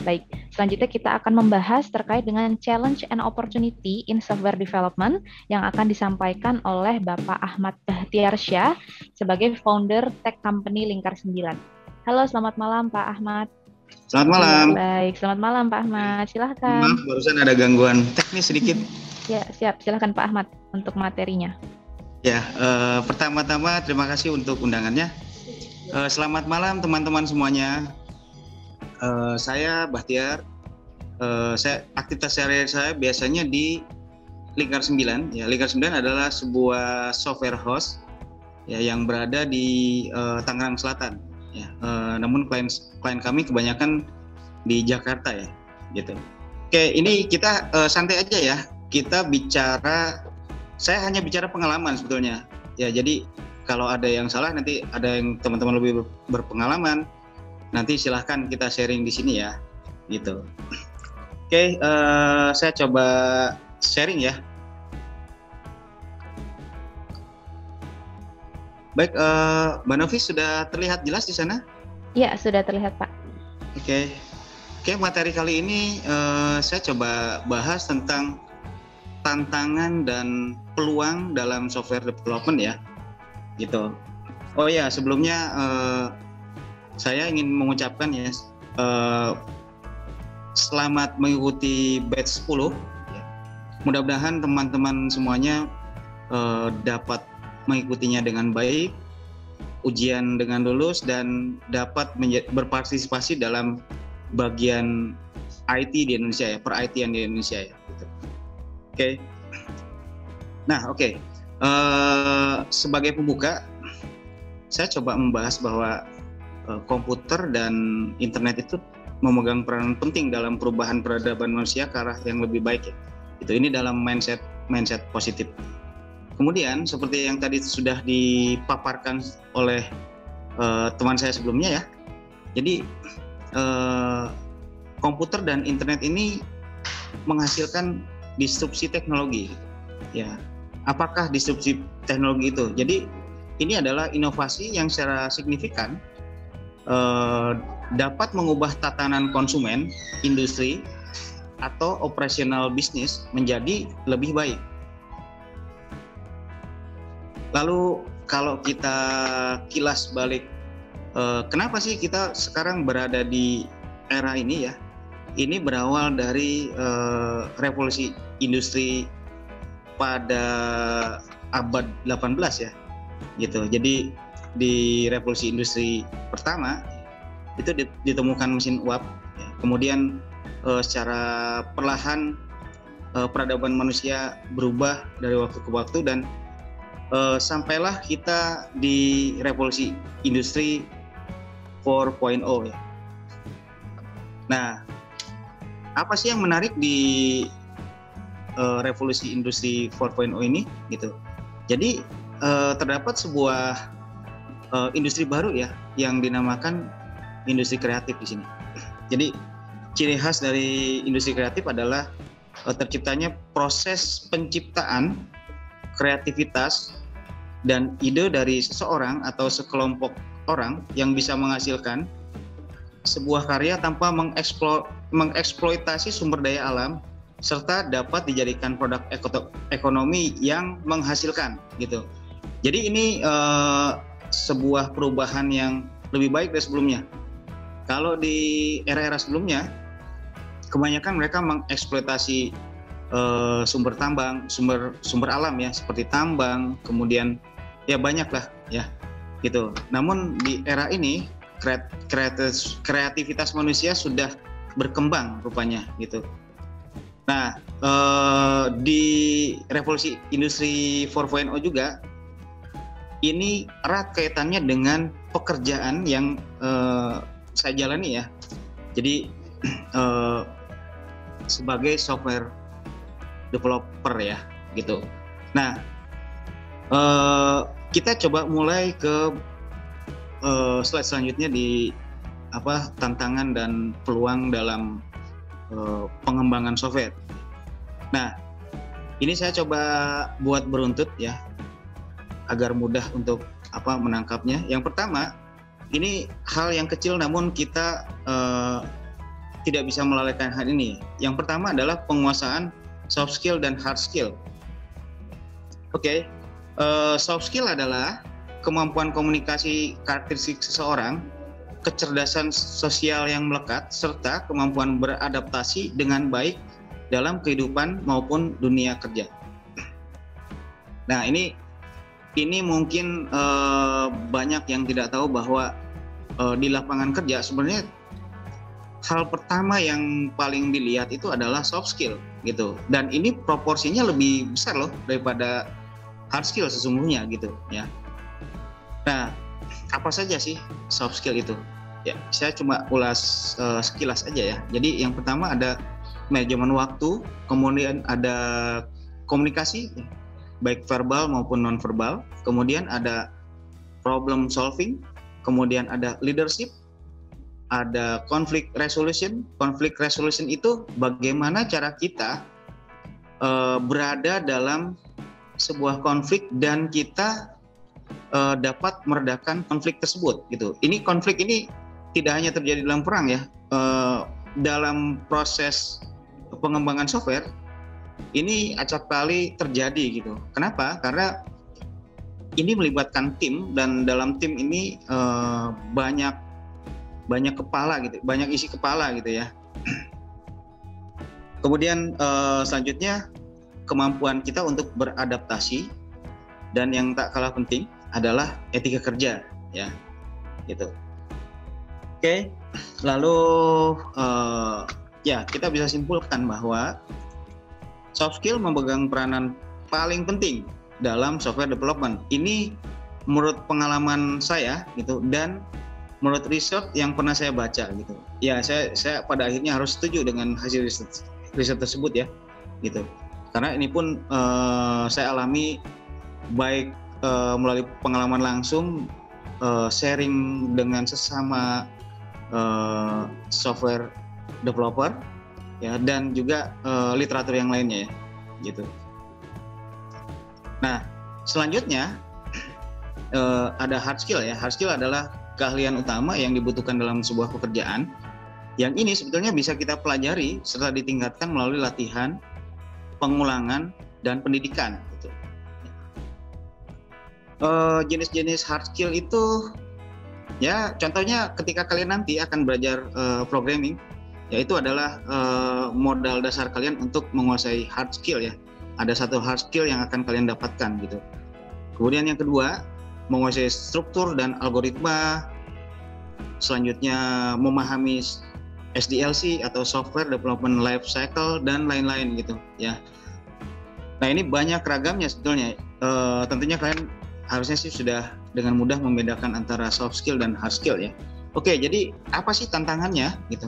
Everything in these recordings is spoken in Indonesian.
Baik, selanjutnya kita akan membahas terkait dengan challenge and opportunity in software development yang akan disampaikan oleh Bapak Ahmad Bahtiarsyah sebagai founder tech company Lingkar 9. Halo, selamat malam Pak Ahmad. Selamat Iya, malam. baik. Selamat malam Pak Ahmad. Silahkan. Maaf, barusan ada gangguan teknis sedikit. Ya, siap. Silahkan Pak Ahmad untuk materinya. Ya, pertama-tama terima kasih untuk undangannya. Selamat malam teman-teman semuanya. Saya Bahtiar. Aktivitas sehari-hari saya biasanya di Lingkar 9. Ya, Lingkar 9 adalah sebuah software house ya yang berada di Tangerang Selatan. Ya, namun klien kami kebanyakan di Jakarta ya, gitu. Oke, ini kita santai aja ya. Saya hanya bicara pengalaman sebetulnya. Ya, jadi kalau ada yang salah nanti ada yang teman-teman lebih berpengalaman, nanti silahkan kita sharing di sini ya, gitu. Oke, saya coba sharing ya. Baik, Mbak Novi sudah terlihat jelas di sana? Iya, sudah terlihat Pak. Oke, materi kali ini saya coba bahas tentang tantangan dan peluang dalam software development ya, gitu. Oh ya, sebelumnya saya ingin mengucapkan ya, selamat mengikuti batch 10. Ya. Mudah-mudahan teman-teman semuanya dapat mengikutinya dengan baik, ujian dengan lulus, dan dapat berpartisipasi dalam bagian IT di Indonesia ya, per-IT-an di Indonesia ya. Gitu. Oke. Nah, oke. Sebagai pembuka, saya coba membahas bahwa komputer dan internet itu memegang peran penting dalam perubahan peradaban manusia ke arah yang lebih baik ya. Itu ini dalam mindset positif. Kemudian seperti yang tadi sudah dipaparkan oleh teman saya sebelumnya ya. Jadi komputer dan internet ini menghasilkan disrupsi teknologi ya. Apakah disrupsi teknologi itu? Jadi ini adalah inovasi yang secara signifikan dapat mengubah tatanan konsumen, industri, atau operasional bisnis menjadi lebih baik. Lalu kalau kita kilas balik, kenapa sih kita sekarang berada di era ini ya? Ini berawal dari revolusi industri pada abad 18 ya, gitu. Jadi di revolusi industri pertama itu ditemukan mesin uap, ya. Kemudian secara perlahan peradaban manusia berubah dari waktu ke waktu dan sampailah kita di revolusi industri 4.0 ya. Nah, apa sih yang menarik di revolusi industri 4.0 ini gitu. Jadi terdapat sebuah industri baru ya yang dinamakan industri kreatif di sini. Jadi ciri khas dari industri kreatif adalah terciptanya proses penciptaan kreativitas dan ide dari seseorang atau sekelompok orang yang bisa menghasilkan sebuah karya tanpa mengeksploitasi sumber daya alam serta dapat dijadikan produk ekonomi yang menghasilkan gitu. Jadi ini sebuah perubahan yang lebih baik dari sebelumnya. Kalau di era-era sebelumnya kebanyakan mereka mengeksploitasi sumber tambang, sumber alam ya, seperti tambang, kemudian ya banyak lah ya gitu. Namun di era ini kreativitas manusia sudah berkembang rupanya gitu. Nah, di revolusi industri 4.0 juga ini erat kaitannya dengan pekerjaan yang saya jalani ya. Jadi sebagai software developer ya gitu. Nah, kita coba mulai ke slide selanjutnya di tantangan dan peluang dalam pengembangan software. Nah, ini saya coba buat beruntut ya agar mudah untuk menangkapnya. Yang pertama, ini hal yang kecil namun kita tidak bisa melalaikan hal ini. Yang pertama adalah penguasaan soft skill dan hard skill. Oke, soft skill adalah kemampuan komunikasi karakteristik seseorang, kecerdasan sosial yang melekat, serta kemampuan beradaptasi dengan baik dalam kehidupan maupun dunia kerja. Nah, ini mungkin banyak yang tidak tahu bahwa di lapangan kerja sebenarnya hal pertama yang paling dilihat itu adalah soft skill gitu, dan ini proporsinya lebih besar loh daripada hard skill sesungguhnya gitu ya. Nah, apa saja sih soft skill itu? Ya, saya cuma ulas sekilas aja ya. Jadi yang pertama ada manajemen waktu, kemudian ada komunikasi baik verbal maupun non verbal, kemudian ada problem solving, kemudian ada leadership, ada conflict resolution. Conflict resolution itu bagaimana cara kita berada dalam sebuah konflik dan kita dapat meredakan konflik tersebut gitu. Ini konflik ini tidak hanya terjadi dalam perang ya, dalam proses pengembangan software ini acap kali terjadi gitu. Kenapa? Karena ini melibatkan tim, dan dalam tim ini banyak kepala gitu, banyak isi kepala gitu ya. Kemudian selanjutnya kemampuan kita untuk beradaptasi, dan yang tak kalah penting adalah etika kerja ya gitu. Oke, lalu ya kita bisa simpulkan bahwa soft skill memegang peranan paling penting dalam software development. Ini menurut pengalaman saya gitu, dan menurut riset yang pernah saya baca gitu. Ya, saya pada akhirnya harus setuju dengan hasil riset tersebut ya gitu. Karena ini pun saya alami baik melalui pengalaman langsung, sharing dengan sesama software developer ya, dan juga literatur yang lainnya ya gitu. Nah, selanjutnya ada hard skill ya. Hard skill adalah keahlian utama yang dibutuhkan dalam sebuah pekerjaan. Yang ini sebetulnya bisa kita pelajari serta ditingkatkan melalui latihan, pengulangan, dan pendidikan gitu. Jenis-jenis hard skill itu ya, contohnya ketika kalian nanti akan belajar programming, yaitu adalah modal dasar kalian untuk menguasai hard skill ya. Ada satu hard skill yang akan kalian dapatkan gitu. Kemudian yang kedua, menguasai struktur dan algoritma. Selanjutnya memahami SDLC atau Software Development Life Cycle dan lain-lain gitu ya. Nah, ini banyak ragamnya sebetulnya. Tentunya kalian harusnya sih sudah dengan mudah membedakan antara soft skill dan hard skill ya. Oke, jadi apa sih tantangannya gitu?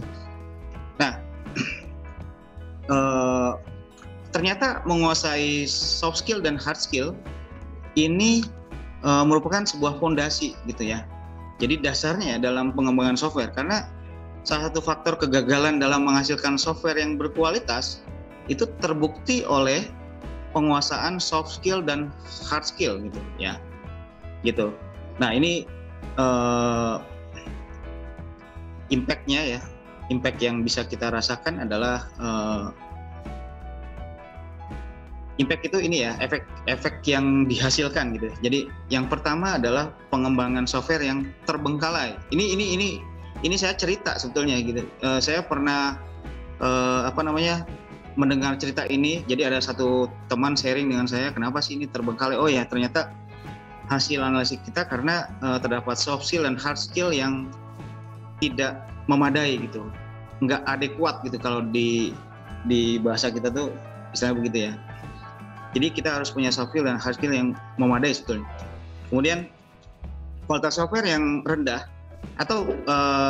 Nah, ternyata menguasai soft skill dan hard skill ini merupakan sebuah fondasi gitu ya. Jadi dasarnya dalam pengembangan software, karena salah satu faktor kegagalan dalam menghasilkan software yang berkualitas itu terbukti oleh penguasaan soft skill dan hard skill gitu ya. Gitu. Nah, ini impact-nya ya. Impact yang bisa kita rasakan adalah impact itu ini ya, efek yang dihasilkan gitu. Jadi yang pertama adalah pengembangan software yang terbengkalai. Ini saya cerita sebetulnya gitu. Saya pernah mendengar cerita ini. Jadi ada satu teman sharing dengan saya, kenapa sih ini terbengkalai? Oh ya, ternyata hasil analisis kita karena terdapat soft skill dan hard skill yang tidak memadai gitu, nggak adekuat gitu kalau di bahasa kita tuh misalnya begitu ya. Jadi kita harus punya soft skill dan hard skill yang memadai sebetulnya. Kemudian kualitas software yang rendah, atau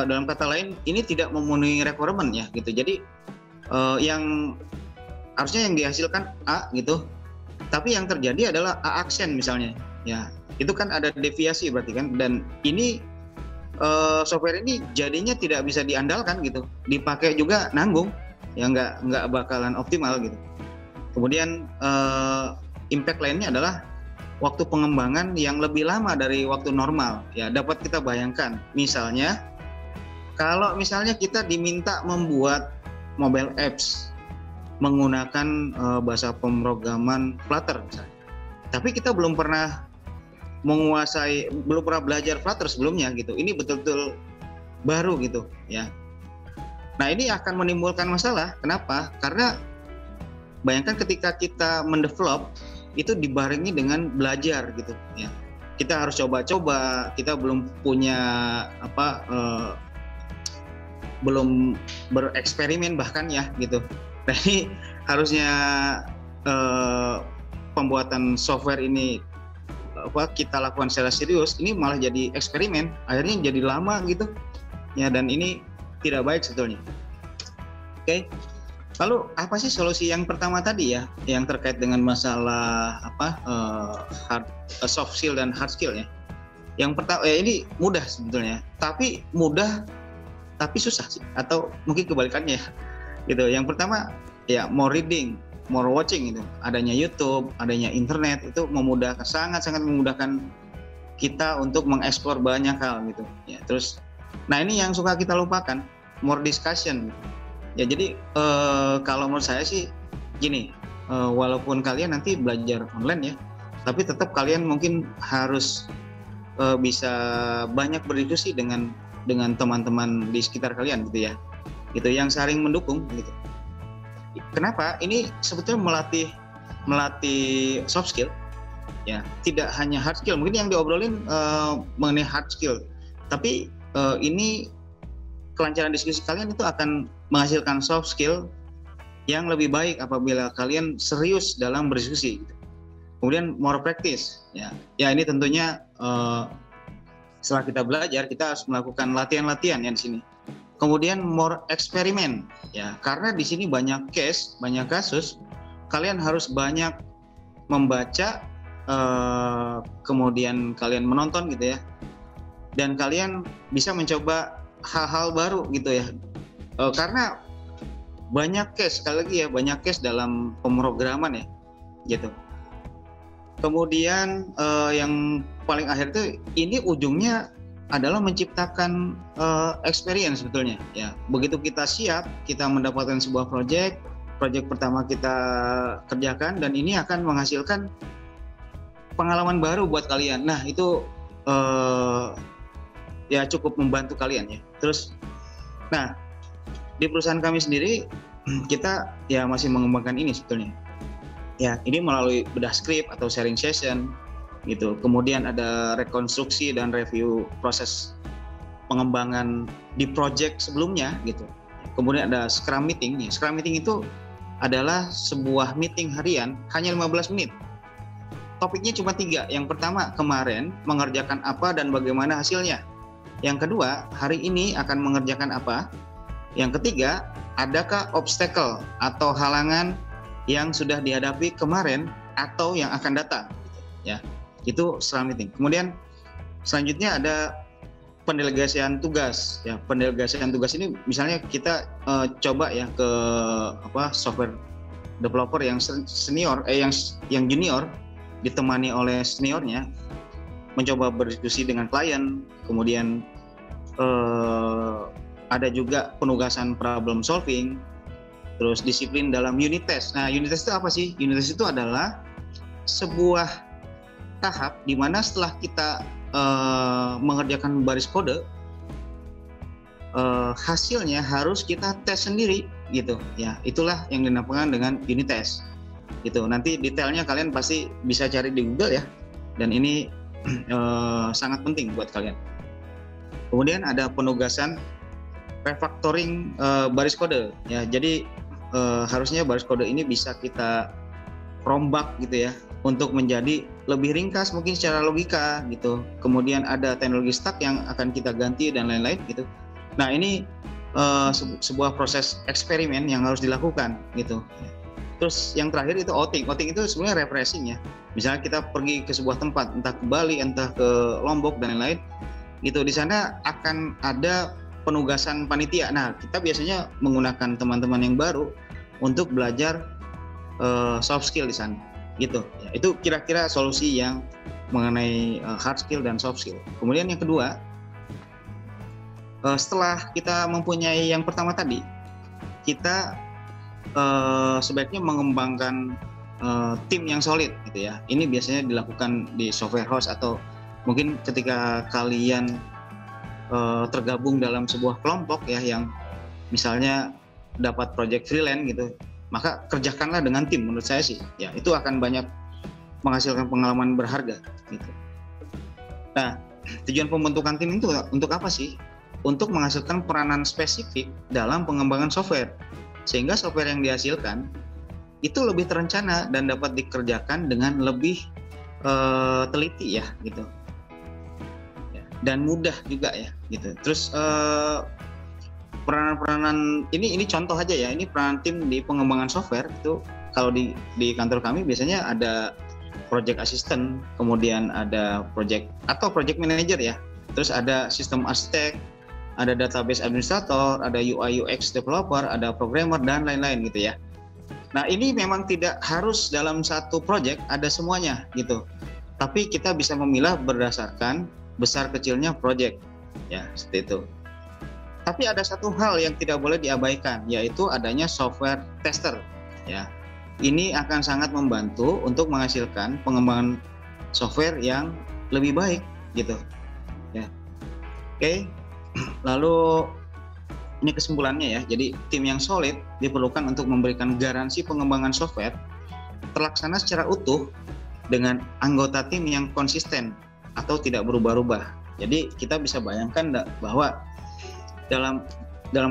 dalam kata lain ini tidak memenuhi requirement ya gitu. Jadi yang harusnya yang dihasilkan A gitu, tapi yang terjadi adalah A aksen misalnya ya. Itu kan ada deviasi berarti kan, dan ini software ini jadinya tidak bisa diandalkan gitu, dipakai juga nanggung ya, nggak bakalan optimal gitu. Kemudian impact lainnya adalah waktu pengembangan yang lebih lama dari waktu normal ya. Dapat kita bayangkan misalnya Kalau misalnya kita diminta membuat mobile apps menggunakan bahasa pemrograman Flutter misalnya, tapi kita belum pernah belajar Flutter sebelumnya gitu. Ini betul-betul baru gitu ya. Nah, ini akan menimbulkan masalah. Kenapa? Karena bayangkan ketika kita mendevelop itu dibarengi dengan belajar gitu ya. Kita harus coba-coba, kita belum punya belum bereksperimen bahkan ya gitu. Nah, ini harusnya pembuatan software ini kita lakukan secara serius, ini malah jadi eksperimen, akhirnya jadi lama gitu ya, dan ini tidak baik sebetulnya. Oke. Lalu apa sih solusi yang pertama tadi ya, yang terkait dengan masalah soft skill dan hard skill ya? Yang pertama ini mudah sebetulnya, tapi susah sih, atau mungkin kebalikannya gitu. Yang pertama ya more reading, more watching gitu. Adanya YouTube, adanya internet itu sangat memudahkan kita untuk mengeksplor banyak hal gitu. Ya, terus, nah ini yang suka kita lupakan, more discussion. Ya jadi kalau menurut saya sih gini, walaupun kalian nanti belajar online ya, tapi tetap kalian mungkin harus bisa banyak berdiskusi dengan teman-teman di sekitar kalian gitu ya, gitu yang saling mendukung gitu. Kenapa? Ini sebetulnya melatih soft skill ya, tidak hanya hard skill. Mungkin yang diobrolin mengenai hard skill, tapi ini kelancaran diskusi kalian itu akan menghasilkan soft skill yang lebih baik apabila kalian serius dalam berdiskusi. Kemudian more practice ya ini tentunya setelah kita belajar kita harus melakukan latihan-latihan ya di sini. Kemudian more eksperimen ya, karena di sini banyak kasus kalian harus banyak membaca, kemudian kalian menonton gitu ya, dan kalian bisa mencoba hal-hal baru gitu ya, karena banyak case, sekali lagi ya, banyak case dalam pemrograman ya gitu. Kemudian yang paling akhir itu, ini ujungnya adalah menciptakan experience sebetulnya ya. Begitu kita siap, kita mendapatkan sebuah project pertama kita kerjakan, dan ini akan menghasilkan pengalaman baru buat kalian. Nah itu ya cukup membantu kalian ya. Terus, nah di perusahaan kami sendiri kita ya masih mengembangkan ini sebetulnya. Ya ini melalui bedah script atau sharing session gitu. Kemudian ada rekonstruksi dan review proses pengembangan di project sebelumnya gitu. Kemudian ada Scrum meeting. Scrum meeting itu adalah sebuah meeting harian hanya 15 menit. Topiknya cuma 3. Yang pertama, kemarin mengerjakan apa dan bagaimana hasilnya. Yang kedua, hari ini akan mengerjakan apa. Yang ketiga, adakah obstacle atau halangan yang sudah dihadapi kemarin atau yang akan datang ya. Itu Scrum meeting. Kemudian selanjutnya ada pendelegasian tugas ya. Pendelegasian tugas ini misalnya kita coba ya ke software developer yang senior yang junior ditemani oleh seniornya, mencoba berdiskusi dengan klien. Kemudian ada juga penugasan problem solving, terus disiplin dalam unit test. Nah, unit test itu apa sih? Unit test itu adalah sebuah tahap di mana setelah kita mengerjakan baris kode, hasilnya harus kita tes sendiri gitu ya. Itulah yang dinamakan dengan unit test gitu. Nanti detailnya kalian pasti bisa cari di Google ya, dan ini sangat penting buat kalian. Kemudian ada penugasan refactoring baris kode ya. Jadi harusnya baris kode ini bisa kita rombak gitu ya, untuk menjadi lebih ringkas mungkin secara logika gitu. Kemudian ada teknologi stack yang akan kita ganti dan lain-lain gitu. Nah ini sebuah proses eksperimen yang harus dilakukan gitu. Terus yang terakhir itu outing. Outing itu sebenarnya refreshing ya. Misalnya kita pergi ke sebuah tempat, entah ke Bali, entah ke Lombok dan lain-lain gitu. Di sana akan ada penugasan panitia. Nah kita biasanya menggunakan teman-teman yang baru untuk belajar soft skill di sana gitu ya. Itu kira-kira solusi yang mengenai hard skill dan soft skill. Kemudian yang kedua, setelah kita mempunyai yang pertama tadi, kita sebaiknya mengembangkan tim yang solid gitu ya. Ini biasanya dilakukan di software house atau mungkin ketika kalian tergabung dalam sebuah kelompok ya yang misalnya dapat project freelance gitu, maka kerjakanlah dengan tim. Menurut saya sih ya itu akan banyak menghasilkan pengalaman berharga gitu. Nah, tujuan pembentukan tim itu untuk apa sih? Untuk menghasilkan peranan spesifik dalam pengembangan software, sehingga software yang dihasilkan itu lebih terencana dan dapat dikerjakan dengan lebih teliti ya gitu, dan mudah juga ya gitu. Terus peranan-peranan ini contoh aja ya, ini peranan tim di pengembangan software itu kalau di kantor kami biasanya ada project assistant, kemudian ada project manager ya, terus ada sistem arsitek, ada database administrator, ada UI UX developer, ada programmer dan lain-lain gitu ya. Nah, ini memang tidak harus dalam satu project ada semuanya gitu. Tapi kita bisa memilah berdasarkan besar kecilnya project ya, seperti itu. Tapi ada satu hal yang tidak boleh diabaikan, yaitu adanya software tester ya. Ini akan sangat membantu untuk menghasilkan pengembangan software yang lebih baik gitu ya. Oke. Lalu ini kesimpulannya ya. Jadi tim yang solid diperlukan untuk memberikan garansi pengembangan software terlaksana secara utuh dengan anggota tim yang konsisten atau tidak berubah-ubah. Jadi kita bisa bayangkan bahwa dalam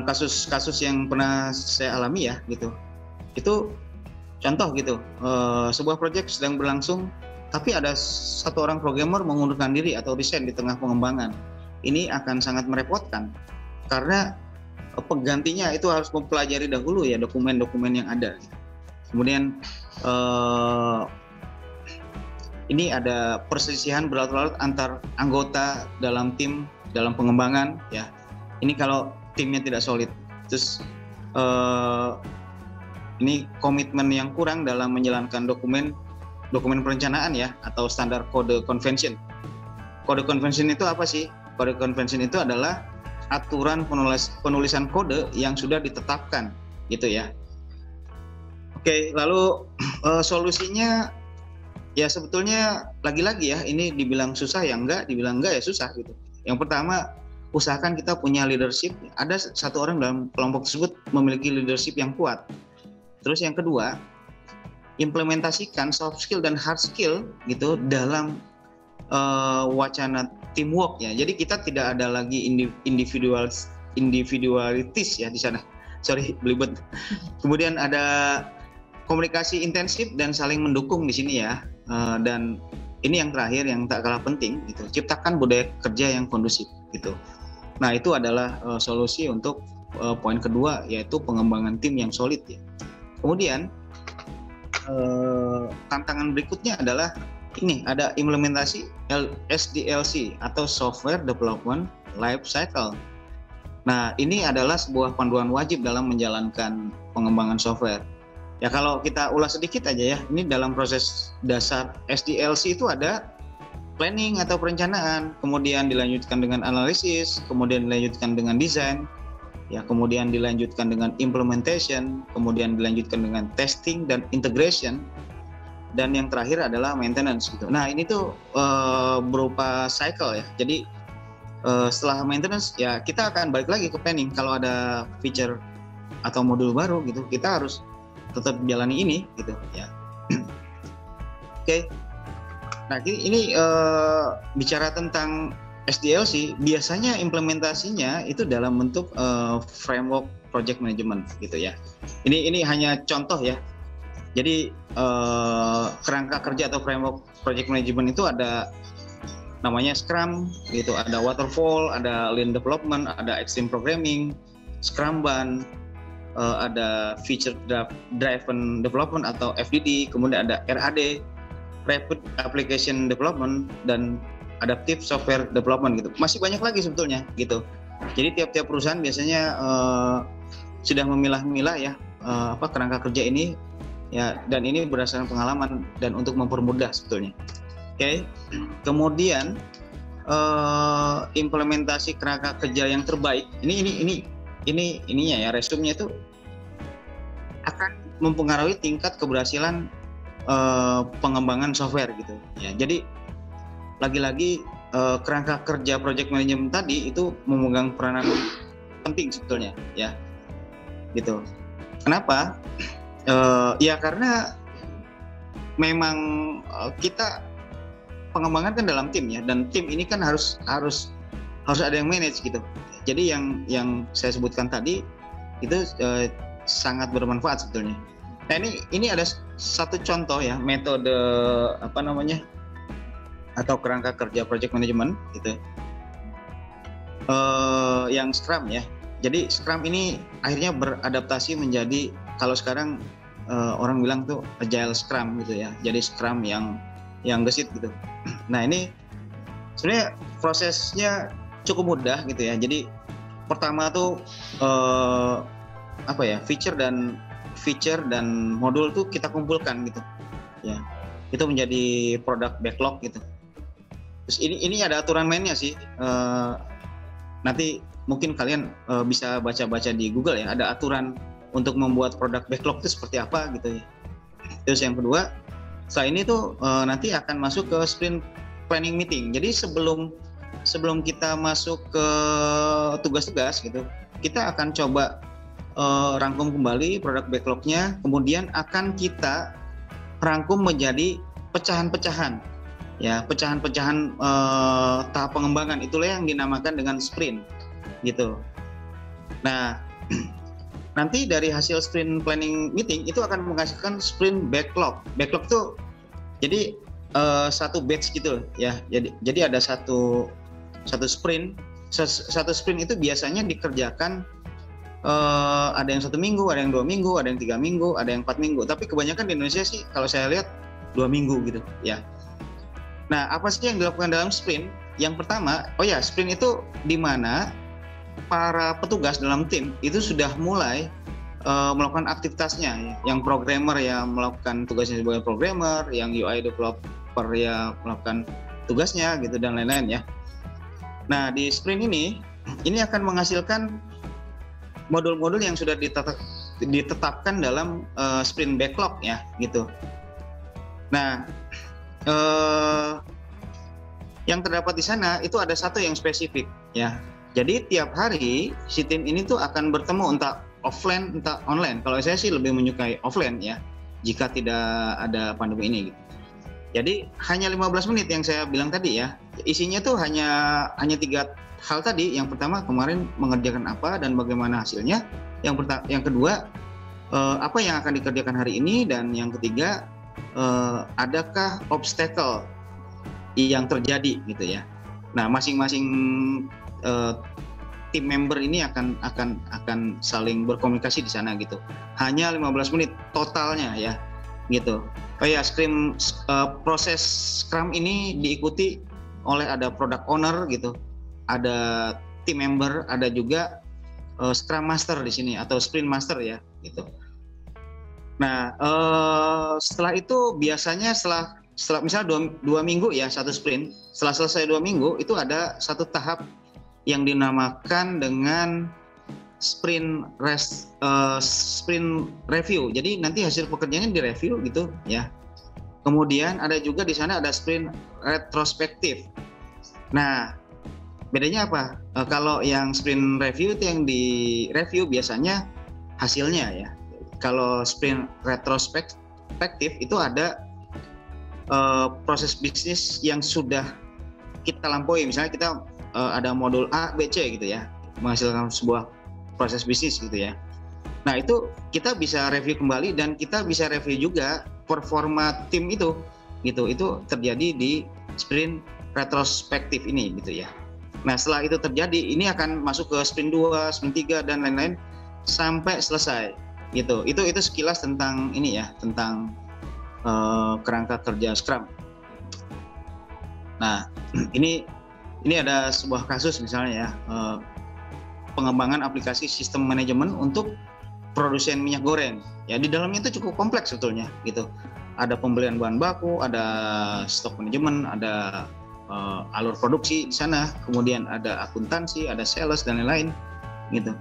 kasus-kasus yang pernah saya alami ya gitu, itu contoh gitu, sebuah proyek sedang berlangsung tapi ada satu orang programmer mengundurkan diri atau resign di tengah pengembangan. Ini akan sangat merepotkan karena penggantinya itu harus mempelajari dahulu ya dokumen-dokumen yang ada. Kemudian ini ada perselisihan berlarut-larut antar anggota dalam tim dalam pengembangan ya. Ini kalau timnya tidak solid. Terus ini komitmen yang kurang dalam menjalankan dokumen perencanaan ya, atau standar kode convention. Kode convention itu apa sih? Kode convention itu adalah aturan penulisan kode yang sudah ditetapkan gitu ya. Oke, lalu solusinya ya sebetulnya lagi-lagi ya, ini dibilang susah ya enggak, dibilang enggak ya susah gitu. Yang pertama, usahakan kita punya leadership. Ada satu orang dalam kelompok tersebut memiliki leadership yang kuat. Terus yang kedua, implementasikan soft skill dan hard skill gitu dalam wacana teamwork ya. Jadi kita tidak ada lagi individualitis ya di sana. Sorry, belibet. Kemudian ada komunikasi intensif dan saling mendukung di sini ya. Dan ini yang terakhir yang tak kalah penting gitu. Ciptakan budaya kerja yang kondusif gitu. Nah, itu adalah solusi untuk poin kedua, yaitu pengembangan tim yang solid ya. Kemudian tantangan berikutnya adalah ini, ada implementasi SDLC atau Software Development Life Cycle. Nah, ini adalah sebuah panduan wajib dalam menjalankan pengembangan software. Ya, kalau kita ulas sedikit aja ya, ini dalam proses dasar SDLC itu ada planning atau perencanaan, kemudian dilanjutkan dengan analisis, kemudian dilanjutkan dengan desain, ya, kemudian dilanjutkan dengan implementation, kemudian dilanjutkan dengan testing dan integration, dan yang terakhir adalah maintenance gitu. Nah, ini tuh berupa cycle ya. Jadi setelah maintenance ya kita akan balik lagi ke planning. Kalau ada feature atau modul baru gitu, kita harus tetap jalani ini gitu ya. Oke. Nah, ini bicara tentang SDLC, biasanya implementasinya itu dalam bentuk framework project management gitu ya. Ini hanya contoh ya. Jadi kerangka kerja atau framework project management itu ada namanya Scrum gitu, ada Waterfall, ada Lean Development, ada Extreme Programming, Scrumban, ada Feature Driven Development atau FDD, kemudian ada RAD, Rapid Application Development, dan Adaptive Software Development gitu. Masih banyak lagi sebetulnya gitu. Jadi tiap-tiap perusahaan biasanya sudah memilah-milah ya kerangka kerja ini ya, dan ini berdasarkan pengalaman dan untuk mempermudah sebetulnya. Oke. Kemudian implementasi kerangka kerja yang terbaik, ininya ya, resumenya itu akan mempengaruhi tingkat keberhasilan pengembangan software gitu ya. Jadi lagi-lagi kerangka kerja project management tadi itu memegang peranan penting sebetulnya ya, gitu. Kenapa? Ya karena memang kita pengembangan kan dalam tim ya, dan tim ini kan harus ada yang manage gitu. Jadi yang saya sebutkan tadi itu sangat bermanfaat sebetulnya. Nah ini ada satu contoh ya, metode atau kerangka kerja project management gitu, yang Scrum ya. Jadi Scrum ini akhirnya beradaptasi menjadi, kalau sekarang orang bilang tuh Agile Scrum gitu ya. Jadi Scrum yang gesit gitu. Nah ini sebenarnya prosesnya cukup mudah gitu ya. Jadi pertama tuh feature dan modul tuh kita kumpulkan gitu ya. Itu menjadi product backlog gitu. Terus ini ada aturan mainnya sih. Nanti mungkin kalian bisa baca-baca di Google ya. Ada aturan untuk membuat product backlog itu seperti apa gitu ya. Terus yang kedua, setelah ini tuh nanti akan masuk ke sprint planning meeting. Jadi sebelum kita masuk ke tugas-tugas gitu, kita akan coba rangkum kembali product backlognya, kemudian akan kita rangkum menjadi pecahan-pecahan ya, pecahan-pecahan tahap pengembangan. Itulah yang dinamakan dengan sprint gitu. Nah nanti dari hasil sprint planning meeting itu akan menghasilkan sprint backlog. Backlog tuh jadi satu batch gitu ya. Jadi ada satu sprint. Satu sprint itu biasanya dikerjakan ada yang 1 minggu, ada yang 2 minggu, ada yang 3 minggu, ada yang 4 minggu. Tapi kebanyakan di Indonesia sih kalau saya lihat 2 minggu gitu ya. Nah apa sih yang dilakukan dalam sprint? Yang pertama, sprint itu di mana para petugas dalam tim itu sudah mulai melakukan aktivitasnya ya. Yang programmer ya melakukan tugasnya sebagai programmer, yang UI developer ya melakukan tugasnya gitu, dan lain-lain ya. Nah di sprint ini akan menghasilkan modul-modul yang sudah ditetapkan dalam sprint backlog ya gitu. Nah yang terdapat di sana itu ada satu yang spesifik ya. Jadi tiap hari si tim ini tuh akan bertemu entah offline entah online. Kalau saya sih lebih menyukai offline ya, jika tidak ada pandemi ini gitu. Jadi hanya 15 menit yang saya bilang tadi ya. Isinya tuh hanya 3 hal tadi. Yang pertama kemarin mengerjakan apa dan bagaimana hasilnya. Yang kedua apa yang akan dikerjakan hari ini, dan yang ketiga adakah obstacle yang terjadi gitu ya. Nah masing-masing tim member ini akan saling berkomunikasi di sana gitu. Hanya 15 menit totalnya ya gitu. Proses Scrum ini diikuti oleh ada product owner gitu, ada team member, ada juga Scrum Master di sini atau Sprint Master ya gitu. Nah setelah itu biasanya setelah misalnya 2 minggu ya satu sprint, setelah selesai 2 minggu itu ada satu tahap yang dinamakan dengan sprint review. Jadi nanti hasil pekerjaannya direview gitu ya. Kemudian ada juga di sana ada sprint retrospektif. Nah bedanya apa? Kalau yang sprint review itu yang di review biasanya hasilnya ya. Kalau sprint retrospektif itu ada proses bisnis yang sudah kita lampaui. Misalnya kita ada modul A, B, C gitu ya, menghasilkan sebuah proses bisnis gitu ya. Nah itu kita bisa review kembali, dan kita bisa review juga performa tim itu gitu. Itu terjadi di sprint retrospektif ini gitu ya. Nah setelah itu terjadi, ini akan masuk ke sprint 2, sprint 3 dan lain-lain sampai selesai gitu. Itu sekilas tentang ini ya, tentang kerangka kerja Scrum. Nah ini ada sebuah kasus misalnya ya, pengembangan aplikasi sistem manajemen untuk produsen minyak goreng. Ya di dalamnya itu cukup kompleks sebetulnya gitu. Ada pembelian bahan baku, ada stok manajemen, ada alur produksi di sana, kemudian ada akuntansi, ada sales dan lain-lain gitu.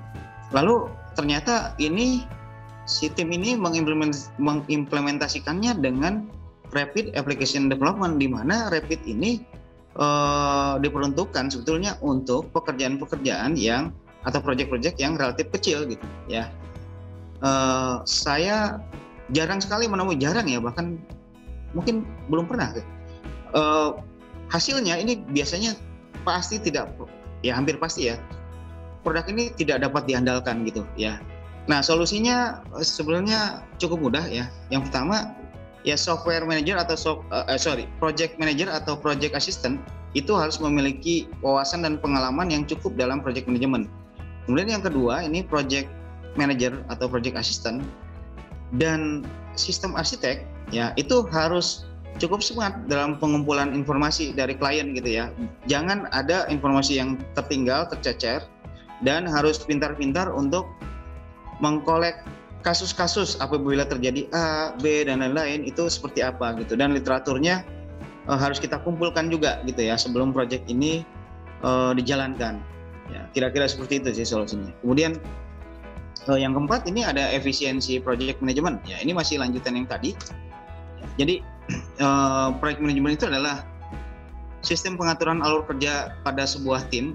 Lalu ternyata si tim ini mengimplementasikannya dengan Rapid Application Development, di mana Rapid ini diperuntukkan sebetulnya untuk pekerjaan-pekerjaan yang atau proyek-proyek yang relatif kecil gitu ya. Saya jarang sekali menemui, bahkan mungkin belum pernah. Hasilnya ini biasanya pasti tidak, ya hampir pasti ya, produk ini tidak dapat diandalkan gitu ya. Nah, solusinya sebenarnya cukup mudah ya. Yang pertama ya, software manager atau project manager atau project assistant itu harus memiliki wawasan dan pengalaman yang cukup dalam project management. Kemudian yang kedua, ini project manager atau project assistant dan sistem arsitek ya, itu harus cukup smart dalam pengumpulan informasi dari klien gitu ya. Jangan ada informasi yang tertinggal, tercecer, dan harus pintar-pintar untuk mengkolek kasus-kasus apabila terjadi A, B dan lain-lain itu seperti apa gitu, dan literaturnya harus kita kumpulkan juga gitu ya sebelum proyek ini dijalankan. Ya, kira-kira seperti itu sih solusinya. Kemudian yang keempat, ini ada efisiensi project management. Ya, ini masih lanjutan yang tadi. Jadi project management itu adalah sistem pengaturan alur kerja pada sebuah tim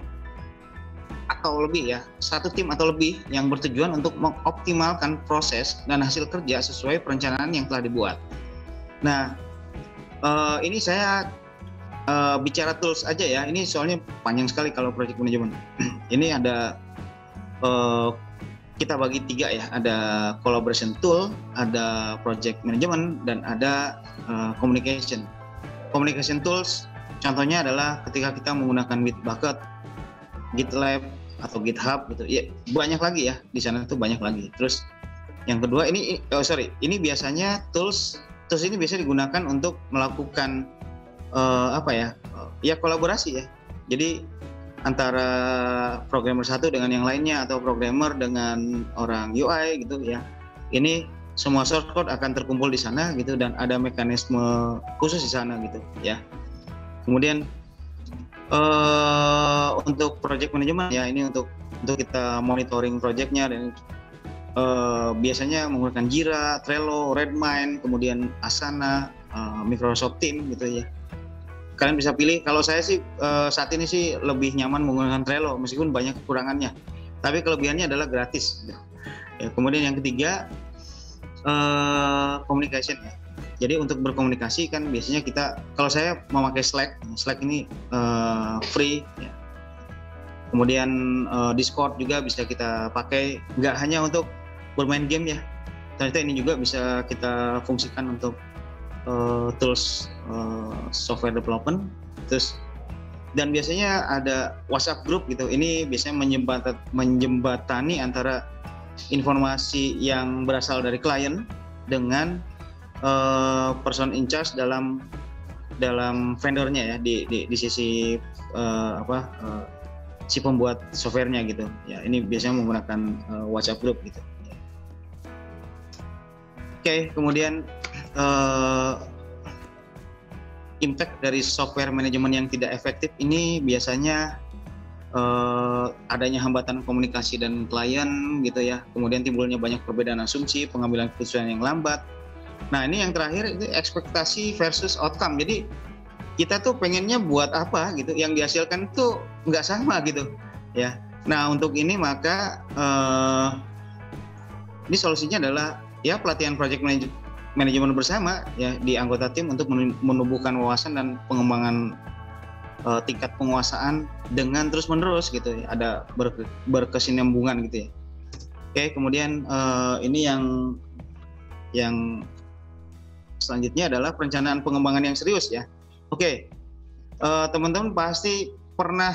atau lebih ya, satu tim atau lebih yang bertujuan untuk mengoptimalkan proses dan hasil kerja sesuai perencanaan yang telah dibuat. Nah, ini saya bicara tools aja ya, ini soalnya panjang sekali kalau project management. Ini ada kita bagi 3 ya, ada collaboration tool, ada project management, dan ada communication. Communication tools contohnya adalah ketika kita menggunakan Bitbucket, GitLab atau GitHub gitu. Ya, banyak lagi ya, di sana tuh banyak lagi. Terus yang kedua ini biasanya tools ini biasa digunakan untuk melakukan kolaborasi ya. Jadi antara programmer satu dengan yang lainnya atau programmer dengan orang UI gitu ya. Ini semua source code akan terkumpul di sana gitu, dan ada mekanisme khusus di sana gitu ya. Kemudian untuk project management ya, ini untuk kita monitoring projectnya, dan biasanya menggunakan Jira, Trello, Redmine, kemudian Asana, Microsoft Teams gitu ya. Kalian bisa pilih. Kalau saya sih saat ini sih lebih nyaman menggunakan Trello meskipun banyak kekurangannya. Tapi kelebihannya adalah gratis. Ya, kemudian yang ketiga communication ya. Jadi untuk berkomunikasi kan biasanya kalau saya memakai Slack ini free ya. Kemudian Discord juga bisa kita pakai, nggak hanya untuk bermain game ya. Ternyata ini juga bisa kita fungsikan untuk tools software development. Dan biasanya ada WhatsApp group gitu. Ini biasanya menjembatani antara informasi yang berasal dari klien dengan person in charge dalam vendornya ya, di sisi si pembuat softwarenya gitu ya. Ini biasanya menggunakan WhatsApp group gitu. Oke, kemudian impact dari software manajemen yang tidak efektif ini biasanya adanya hambatan komunikasi dan klien gitu ya. Kemudian timbulnya banyak perbedaan asumsi, pengambilan keputusan yang lambat. Nah, ini yang terakhir, itu ekspektasi versus outcome. Jadi kita tuh pengennya buat apa gitu, yang dihasilkan tuh nggak sama gitu ya. Nah, untuk ini maka ini solusinya adalah ya pelatihan project manajemen bersama ya di anggota tim untuk menumbuhkan wawasan dan pengembangan tingkat penguasaan dengan terus-menerus gitu ya. Ada berkesinambungan gitu ya. Oke, kemudian ini yang selanjutnya adalah perencanaan pengembangan yang serius ya. Oke, teman-teman pasti pernah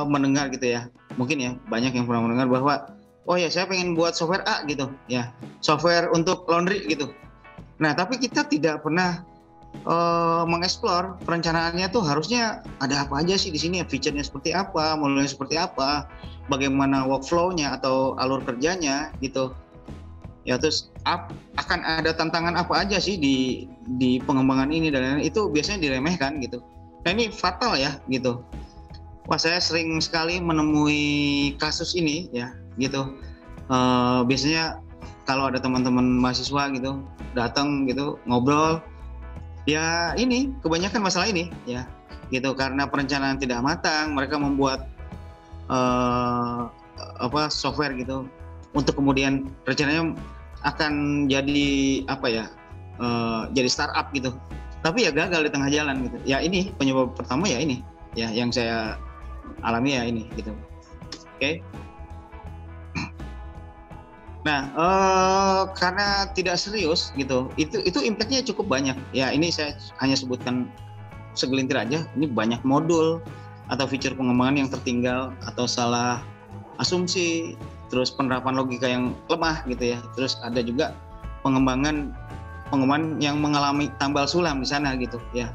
mendengar gitu ya. Mungkin ya banyak yang pernah mendengar bahwa oh ya, saya pengen buat software A gitu ya, software untuk laundry gitu. Nah, tapi kita tidak pernah mengeksplor perencanaannya tuh harusnya ada apa aja sih di sini, feature-nya seperti apa, modulnya seperti apa, bagaimana workflow-nya atau alur kerjanya gitu. Ya, terus akan ada tantangan apa aja sih di pengembangan ini, dan itu biasanya diremehkan gitu. Nah ini fatal ya gitu. Wah saya sering sekali menemui kasus ini ya gitu. Biasanya kalau ada teman-teman mahasiswa gitu datang gitu ngobrol, ya ini kebanyakan masalah ini ya gitu, karena perencanaan tidak matang mereka membuat software gitu untuk kemudian rencananya akan jadi jadi startup gitu, tapi ya gagal di tengah jalan gitu ya. Ini penyebab pertama ya ini ya yang saya alami ya ini gitu. Oke. Nah, karena tidak serius gitu, itu impact-nya cukup banyak. Ya, ini saya hanya sebutkan segelintir aja. Ini banyak modul atau fitur pengembangan yang tertinggal atau salah asumsi, terus penerapan logika yang lemah gitu ya. Terus ada juga pengembangan yang mengalami tambal sulam di sana gitu ya.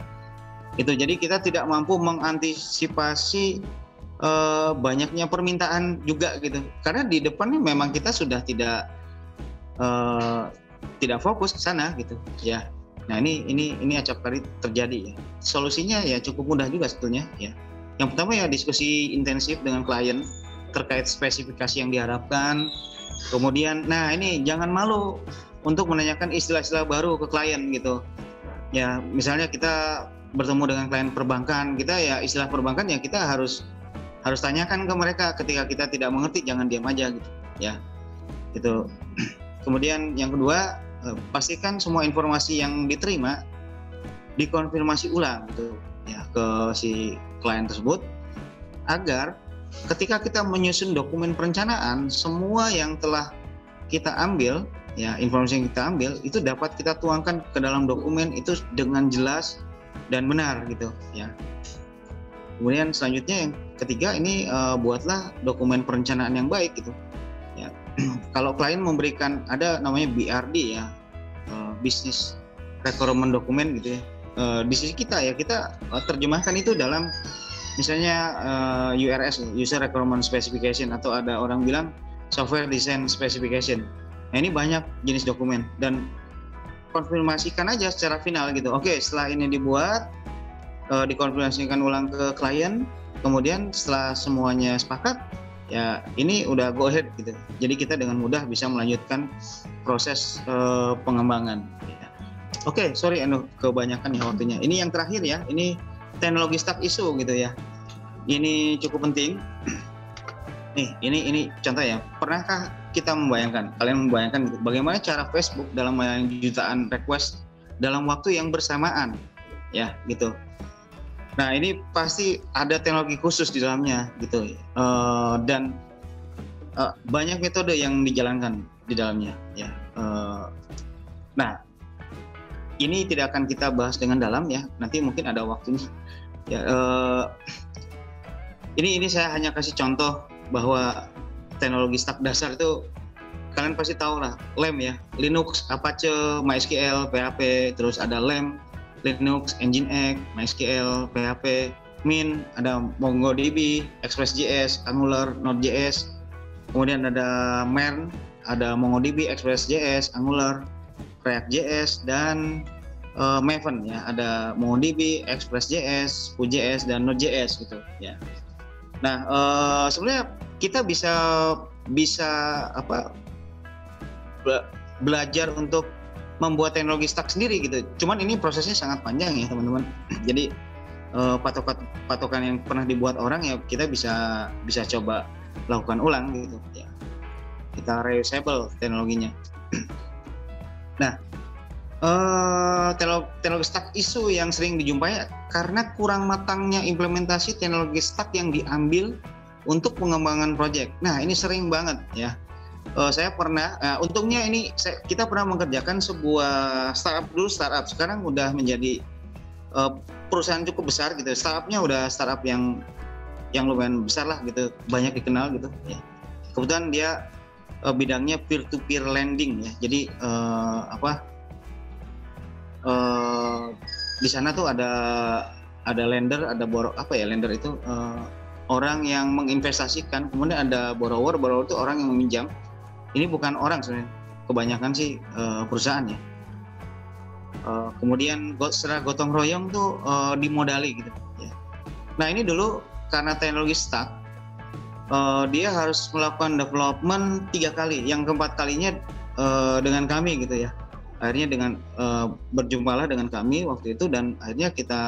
Itu jadi kita tidak mampu mengantisipasi banyaknya permintaan juga gitu, karena di depannya memang kita sudah tidak fokus ke sana gitu ya. Nah ini acap kali terjadi ya. Solusinya ya cukup mudah juga sebetulnya ya. Yang pertama ya diskusi intensif dengan klien terkait spesifikasi yang diharapkan. Kemudian nah ini jangan malu untuk menanyakan istilah-istilah baru ke klien gitu ya. Misalnya kita bertemu dengan klien perbankan, kita ya istilah perbankan ya kita harus tanyakan ke mereka. Ketika kita tidak mengerti jangan diam aja gitu ya gitu. Kemudian yang kedua, pastikan semua informasi yang diterima dikonfirmasi ulang gitu ya ke si klien tersebut, agar ketika kita menyusun dokumen perencanaan, semua yang telah kita ambil ya, informasi yang kita ambil itu dapat kita tuangkan ke dalam dokumen itu dengan jelas dan benar gitu ya. Kemudian selanjutnya yang ketiga ini buatlah dokumen perencanaan yang baik gitu ya. Kalau klien memberikan ada namanya BRD ya, Business Requirement Document gitu ya, di sisi kita ya kita terjemahkan itu dalam misalnya URS, User Requirement Specification, atau ada orang bilang Software Design Specification. Nah ini banyak jenis dokumen dan konfirmasikan aja secara final gitu. Oke, setelah ini dibuat, dikonfirmasikan ulang ke klien, kemudian setelah semuanya sepakat ya ini udah go ahead gitu. Jadi kita dengan mudah bisa melanjutkan proses pengembangan ya. Oke, sorry Anu, kebanyakan ya waktunya. Ini yang terakhir ya, ini teknologi stack issue gitu ya. Ini cukup penting. Nih, ini contoh ya. Pernahkah kita kalian membayangkan gitu, bagaimana cara Facebook dalam melayani jutaan request dalam waktu yang bersamaan ya gitu. Nah ini pasti ada teknologi khusus di dalamnya gitu, dan banyak metode yang dijalankan di dalamnya ya. Nah ini tidak akan kita bahas dengan dalam ya, nanti mungkin ada waktunya ya. Ini saya hanya kasih contoh bahwa teknologi stack dasar itu kalian pasti tahu lah, LAMP ya, Linux, Apache, MySQL, PHP, terus ada LAMP, Linux, Nginx, MySQL, PHP, Mint, ada MongoDB, ExpressJS, Angular, Node.js, kemudian ada MERN, ada MongoDB, ExpressJS, Angular, React.js, dan Maven ya, ada MongoDB, ExpressJS, Vue.js, dan Node.js gitu ya. Nah sebenarnya kita bisa belajar untuk membuat teknologi stack sendiri gitu. Cuman ini prosesnya sangat panjang ya teman-teman. Jadi patokan yang pernah dibuat orang ya kita bisa coba lakukan ulang gitu ya. Kita reusable teknologinya. Nah, teknologi stack issue yang sering dijumpai karena kurang matangnya implementasi teknologi stack yang diambil untuk pengembangan project. Nah, ini sering banget ya. Saya pernah, untungnya ini kita pernah mengerjakan sebuah startup, sekarang udah menjadi perusahaan cukup besar gitu. Startupnya udah startup yang lumayan besar lah gitu, banyak dikenal gitu. Ya. Kebetulan dia bidangnya peer-to-peer lending ya. Jadi di sana tuh ada lender, ada lender itu orang yang menginvestasikan, kemudian ada borrower itu orang yang meminjam. Ini bukan orang sebenarnya, kebanyakan sih perusahaan ya. Kemudian secara gotong royong tuh dimodali gitu Nah ini dulu karena teknologi stuck, dia harus melakukan development 3 kali, yang keempat kalinya dengan kami gitu ya. Akhirnya dengan berjumpalah dengan kami waktu itu, dan akhirnya kita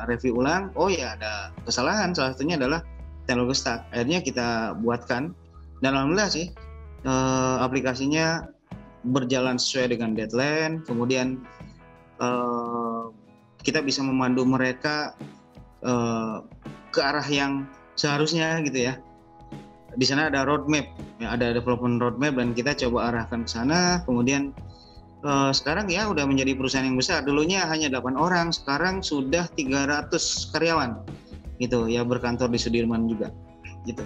review ulang. Oh ya, ada kesalahan, salah satunya adalah teknologi stuck. Akhirnya kita buatkan, dan alhamdulillah sih aplikasinya berjalan sesuai dengan deadline. Kemudian kita bisa memandu mereka ke arah yang seharusnya gitu ya. Di sana ada roadmap, ya, ada development roadmap, dan kita coba arahkan ke sana. Kemudian sekarang ya udah menjadi perusahaan yang besar. Dulunya hanya 8 orang, sekarang sudah 300 karyawan gitu ya, berkantor di Sudirman juga gitu.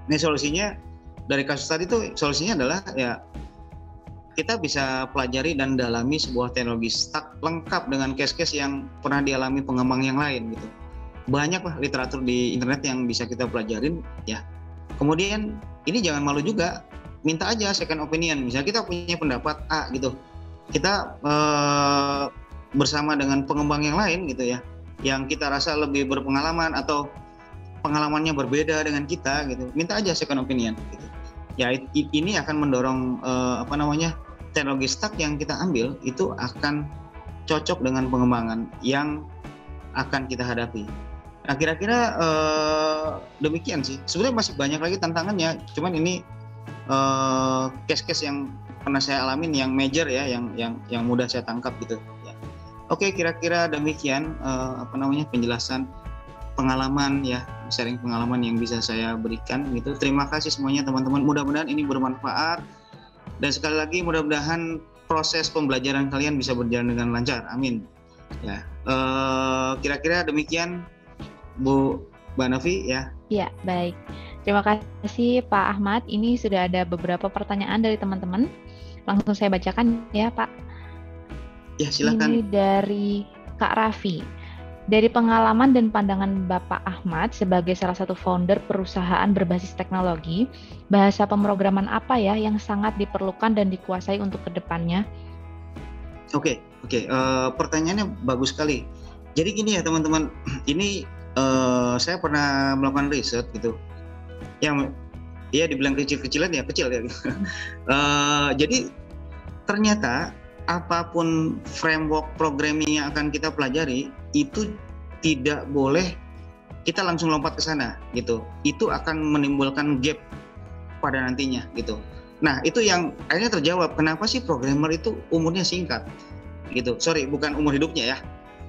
Ini solusinya dari kasus tadi tuh, solusinya adalah ya kita bisa pelajari dan dalami sebuah teknologi stack lengkap dengan case-case yang pernah dialami pengembang yang lain gitu. Banyak lah literatur di internet yang bisa kita pelajarin ya. Kemudian ini jangan malu juga, minta aja second opinion. Misalnya kita punya pendapat A gitu, kita bersama dengan pengembang yang lain gitu ya, yang kita rasa lebih berpengalaman atau pengalamannya berbeda dengan kita gitu, minta aja second opinion gitu. Ya ini akan mendorong teknologi stack yang kita ambil itu akan cocok dengan pengembangan yang akan kita hadapi. Nah kira-kira demikian sih. Sebenarnya masih banyak lagi tantangannya, cuman ini case-case yang pernah saya alamin yang major ya, yang mudah saya tangkap gitu ya. Oke, kira-kira demikian penjelasan pengalaman ya, sharing pengalaman yang bisa saya berikan gitu. Terima kasih semuanya teman-teman, mudah-mudahan ini bermanfaat, dan sekali lagi mudah-mudahan proses pembelajaran kalian bisa berjalan dengan lancar, amin ya. Kira-kira demikian Bu Banafi ya. Ya, baik. Terima kasih Pak Ahmad. Ini sudah ada beberapa pertanyaan dari teman-teman. Langsung saya bacakan ya Pak. Ya, silakan. Ini dari Kak Raffi. Dari pengalaman dan pandangan Bapak Ahmad sebagai salah satu founder perusahaan berbasis teknologi, bahasa pemrograman apa ya yang sangat diperlukan dan dikuasai untuk kedepannya? Oke. Pertanyaannya bagus sekali. Jadi gini ya teman-teman, ini saya pernah melakukan riset gitu. Yang ya dibilang kecil-kecilan ya kecil ya. Jadi ternyata apapun framework programming yang akan kita pelajari itu tidak boleh kita langsung lompat ke sana gitu. Itu akan menimbulkan gap pada nantinya gitu. Nah itu yang akhirnya terjawab kenapa sih programmer itu umurnya singkat gitu. Sorry, bukan umur hidupnya ya.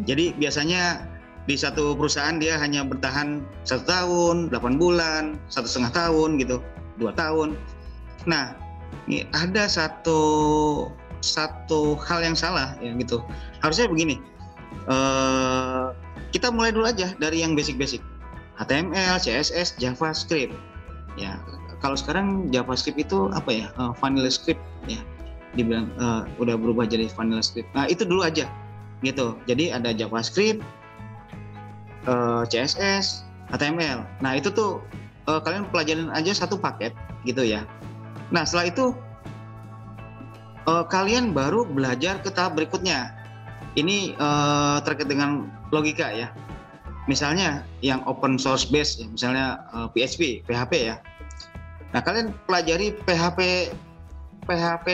Jadi biasanya di satu perusahaan dia hanya bertahan 1 tahun, 8 bulan, 1,5 tahun gitu, 2 tahun. Nah, ini ada satu hal yang salah ya gitu. Harusnya begini, kita mulai dulu aja dari yang basic-basic, HTML, CSS, JavaScript. Ya, kalau sekarang JavaScript itu apa ya? Vanilla script ya, dibilang udah berubah jadi vanilla script. Nah itu dulu aja gitu. Jadi ada JavaScript, CSS, HTML. Nah itu tuh kalian pelajarin aja satu paket gitu ya. Nah setelah itu kalian baru belajar ke tahap berikutnya. Ini terkait dengan logika ya. Misalnya yang open source base, ya, misalnya PHP ya. Nah kalian pelajari PHP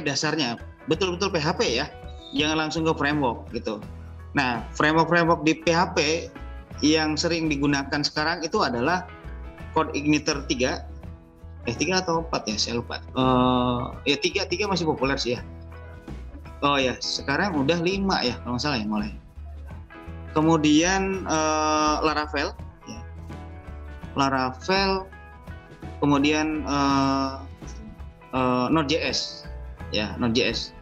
dasarnya, betul-betul PHP ya. Jangan langsung ke framework gitu. Nah framework di PHP yang sering digunakan sekarang itu adalah CodeIgniter 3 atau 4 ya, saya lupa. 3 masih populer sih ya. Oh ya, sekarang udah 5 ya kalau nggak salah ya mulai. Kemudian Laravel ya. Laravel, kemudian Node.js ya, Node.js.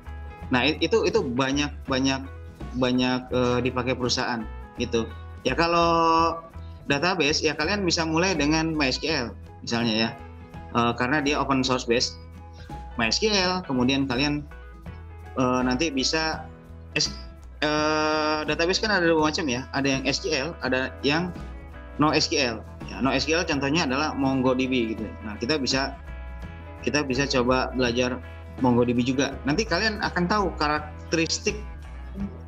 Nah, itu banyak dipakai perusahaan gitu. Ya kalau database ya kalian bisa mulai dengan MySQL misalnya ya, karena dia open source base MySQL. Kemudian kalian nanti bisa database kan ada dua macam ya, ada yang SQL, ada yang NoSQL. Ya, NoSQL contohnya adalah MongoDB gitu. Nah kita bisa coba belajar MongoDB juga. Nanti kalian akan tahu karakteristik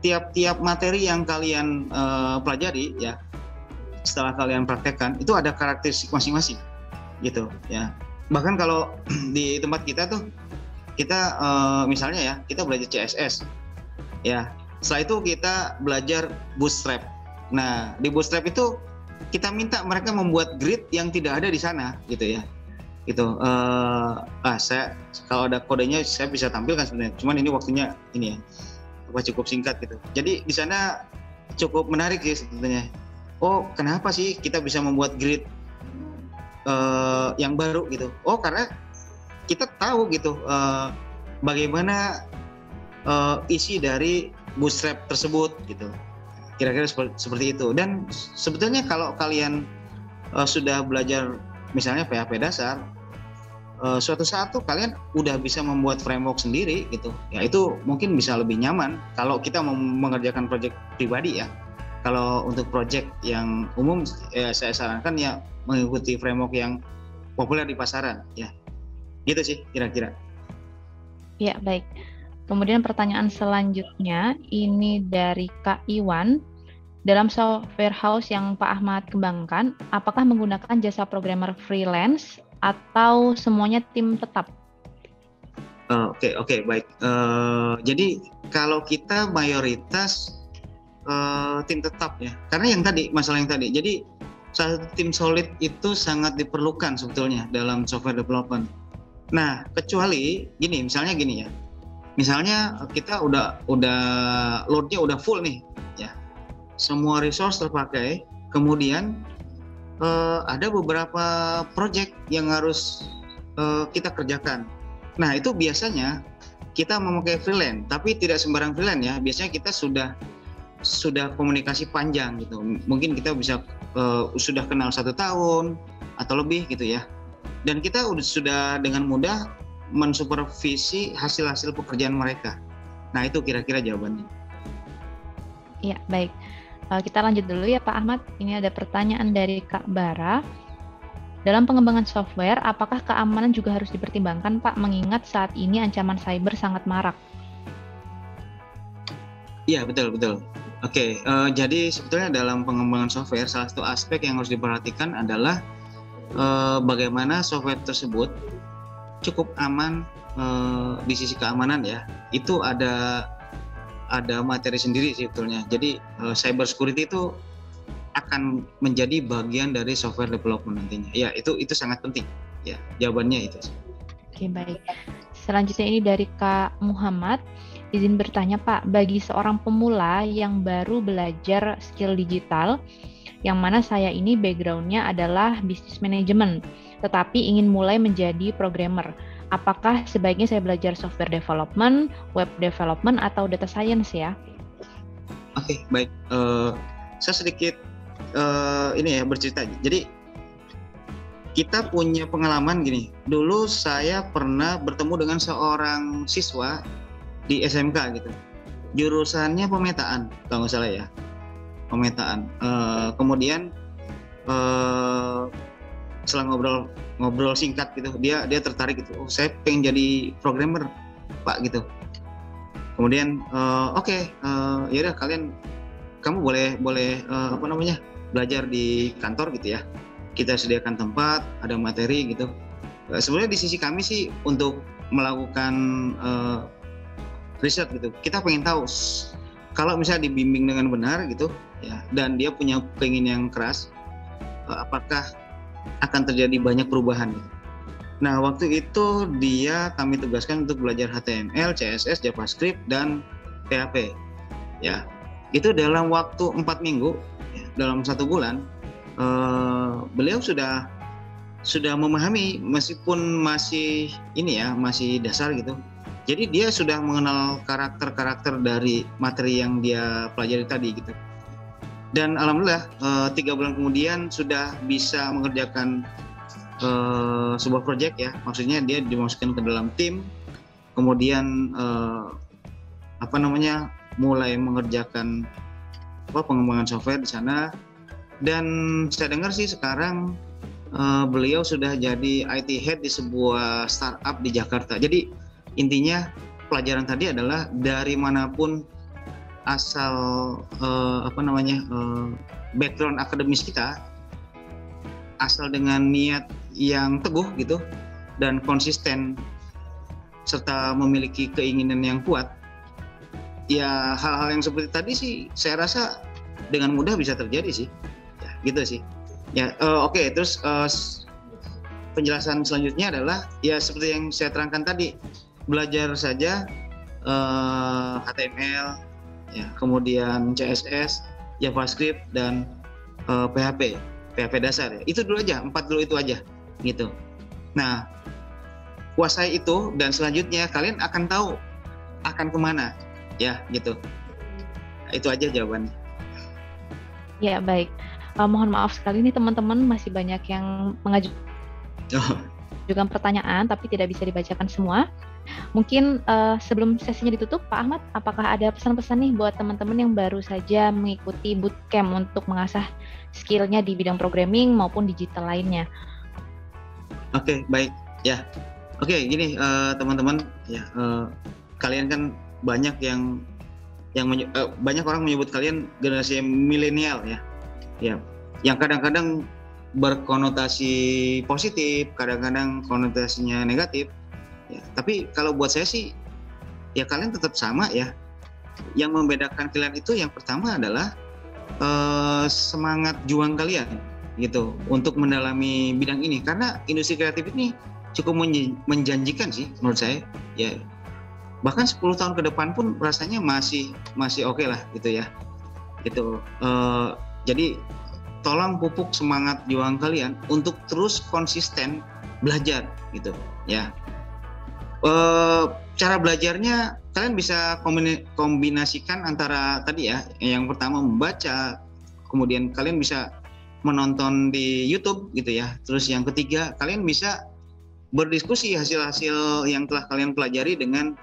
tiap materi yang kalian pelajari ya, setelah kalian praktekkan itu ada karakteristik masing-masing gitu ya. Bahkan kalau di tempat kita tuh kita misalnya ya kita belajar CSS ya, setelah itu kita belajar Bootstrap. Nah di Bootstrap itu kita minta mereka membuat grid yang tidak ada di sana gitu ya. Gitu. Saya kalau ada kodenya saya bisa tampilkan sebenarnya. Cuman ini waktunya ini ya cukup singkat gitu. Jadi di sana cukup menarik ya sebetulnya. Oh kenapa sih kita bisa membuat grid yang baru gitu? Oh karena kita tahu gitu bagaimana isi dari Bootstrap tersebut gitu. Kira-kira seperti itu. Dan sebetulnya kalau kalian sudah belajar misalnya PHP dasar, suatu saat tuh kalian udah bisa membuat framework sendiri gitu ya, itu mungkin bisa lebih nyaman kalau kita mengerjakan project pribadi ya. Kalau untuk project yang umum saya sarankan ya mengikuti framework yang populer di pasaran ya, gitu sih kira-kira. Ya baik, kemudian pertanyaan selanjutnya ini dari Kak Iwan. Dalam software house yang Pak Ahmad kembangkan, apakah menggunakan jasa programmer freelance atau semuanya tim tetap? Oke, baik. Jadi kalau kita mayoritas tim tetap ya, karena masalah yang tadi. Jadi satu tim solid itu sangat diperlukan sebetulnya dalam software development. Nah, kecuali misalnya gini ya. Misalnya kita udah loadnya udah full nih, ya. Semua resource terpakai, kemudian ada beberapa project yang harus kita kerjakan. Nah itu biasanya kita memakai freelance, tapi tidak sembarang freelance ya. Biasanya kita sudah komunikasi panjang gitu. Mungkin kita bisa sudah kenal 1 tahun atau lebih gitu ya. Dan kita sudah dengan mudah mensupervisi hasil-hasil pekerjaan mereka. Nah itu kira-kira jawabannya. Ya baik. Kita lanjut dulu ya Pak Ahmad. Ini ada pertanyaan dari Kak Bara. Dalam pengembangan software, apakah keamanan juga harus dipertimbangkan Pak, mengingat saat ini ancaman cyber sangat marak? Iya, betul. Oke, jadi sebetulnya dalam pengembangan software, salah satu aspek yang harus diperhatikan adalah bagaimana software tersebut cukup aman di sisi keamanan ya. Itu ada materi sendiri sebetulnya. Jadi cyber security itu akan menjadi bagian dari software development nantinya. Ya, itu sangat penting. Ya, jawabannya itu. Oke, baik. Selanjutnya ini dari Kak Muhammad. Izin bertanya Pak, bagi seorang pemula yang baru belajar skill digital, yang mana saya ini background-nya adalah bisnis manajemen, tetapi ingin mulai menjadi programmer. Apakah sebaiknya saya belajar software development, web development, atau data science ya? Oke, baik. Saya sedikit bercerita. Jadi kita punya pengalaman gini. Dulu saya pernah bertemu dengan seorang siswa di SMK gitu. Jurusannya pemetaan, kalau nggak salah ya. Pemetaan. Kemudian setelah ngobrol singkat gitu, dia tertarik gitu. Oh, saya pengen jadi programmer, Pak gitu. Kemudian yaudah kamu boleh belajar di kantor gitu ya. Kita sediakan tempat, ada materi gitu. Sebenarnya di sisi kami sih untuk melakukan riset gitu. Kita pengen tahu kalau misalnya dibimbing dengan benar gitu ya, dan dia punya keinginan yang keras, apakah akan terjadi banyak perubahan gitu. Nah, waktu itu kami tugaskan untuk belajar HTML, CSS, JavaScript, dan PHP. Ya, itu dalam waktu 4 minggu, ya, dalam 1 bulan, beliau sudah memahami meskipun masih masih dasar gitu. Jadi dia sudah mengenal karakter-karakter dari materi yang dia pelajari tadi gitu. Dan alhamdulillah 3 bulan kemudian sudah bisa mengerjakan sebuah proyek ya, maksudnya dia dimasukkan ke dalam tim, kemudian mulai mengerjakan pengembangan software di sana. Dan saya dengar sih sekarang beliau sudah jadi IT head di sebuah startup di Jakarta. Jadi intinya pelajaran tadi adalah dari manapun asal background akademis kita, asal dengan niat yang teguh gitu dan konsisten serta memiliki keinginan yang kuat, ya hal-hal yang seperti tadi sih saya rasa dengan mudah bisa terjadi sih, ya, gitu sih. Ya, oke. Terus penjelasan selanjutnya adalah ya seperti yang saya terangkan tadi, belajar saja HTML, ya, kemudian CSS, JavaScript dan PHP dasar. Ya. Itu dulu aja, 4 dulu itu aja, gitu. Nah, kuasai itu dan selanjutnya kalian akan tahu akan kemana, ya, gitu. Itu aja jawabannya. Ya, baik. Mohon maaf sekali nih teman-teman, masih banyak yang mengajukan pertanyaan tapi tidak bisa dibacakan semua. Mungkin sebelum sesinya ditutup, Pak Ahmad, apakah ada pesan-pesan nih buat teman-teman yang baru saja mengikuti bootcamp untuk mengasah skillnya di bidang programming maupun digital lainnya? Oke, baik. Ya, oke, gini teman-teman, ya, kalian kan banyak banyak orang menyebut kalian generasi milenial, ya. Ya, yang kadang-kadang berkonotasi positif, kadang-kadang konotasinya negatif. Ya, tapi kalau buat saya sih, ya kalian tetap sama ya. Yang membedakan kalian itu yang pertama adalah semangat juang kalian, gitu, untuk mendalami bidang ini. Karena industri kreatif ini cukup menjanjikan sih menurut saya. Ya, bahkan 10 tahun ke depan pun rasanya masih oke lah, gitu ya. Gitu. Jadi tolong pupuk semangat juang kalian untuk terus konsisten belajar, gitu ya. Cara belajarnya kalian bisa kombinasikan antara tadi ya, yang pertama membaca, kemudian kalian bisa menonton di YouTube, gitu ya. Terus yang ketiga, kalian bisa berdiskusi hasil-hasil yang telah kalian pelajari dengan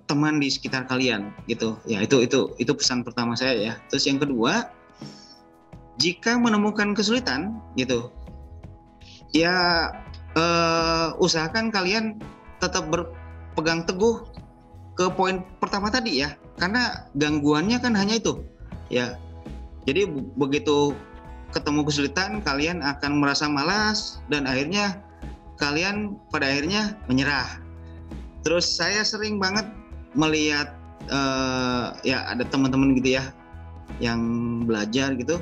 teman di sekitar kalian, gitu ya. Itu pesan pertama saya ya. Terus yang kedua, jika menemukan kesulitan, gitu ya, usahakan kalian tetap berpegang teguh ke poin pertama tadi ya, karena gangguannya kan hanya itu ya. Jadi begitu ketemu kesulitan, kalian akan merasa malas dan akhirnya kalian pada akhirnya menyerah. Terus saya sering banget melihat ya ada teman-teman gitu ya yang belajar gitu,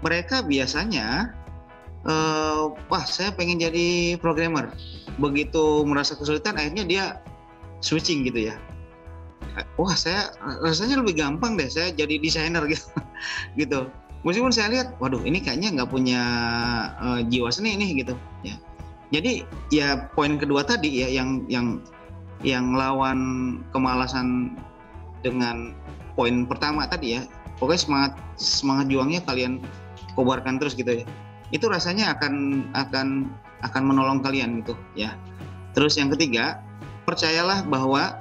mereka biasanya wah saya pengen jadi programmer, begitu merasa kesulitan akhirnya dia switching gitu ya. Wah saya rasanya lebih gampang deh saya jadi desainer gitu. Gitu. Meskipun saya lihat, waduh ini kayaknya nggak punya jiwa seni nih, gitu ya. Jadi ya poin kedua tadi ya, yang lawan kemalasan dengan poin pertama tadi ya, pokoknya semangat juangnya kalian kobarkan terus, gitu ya. Itu rasanya akan menolong kalian, gitu ya. Terus yang ketiga, percayalah bahwa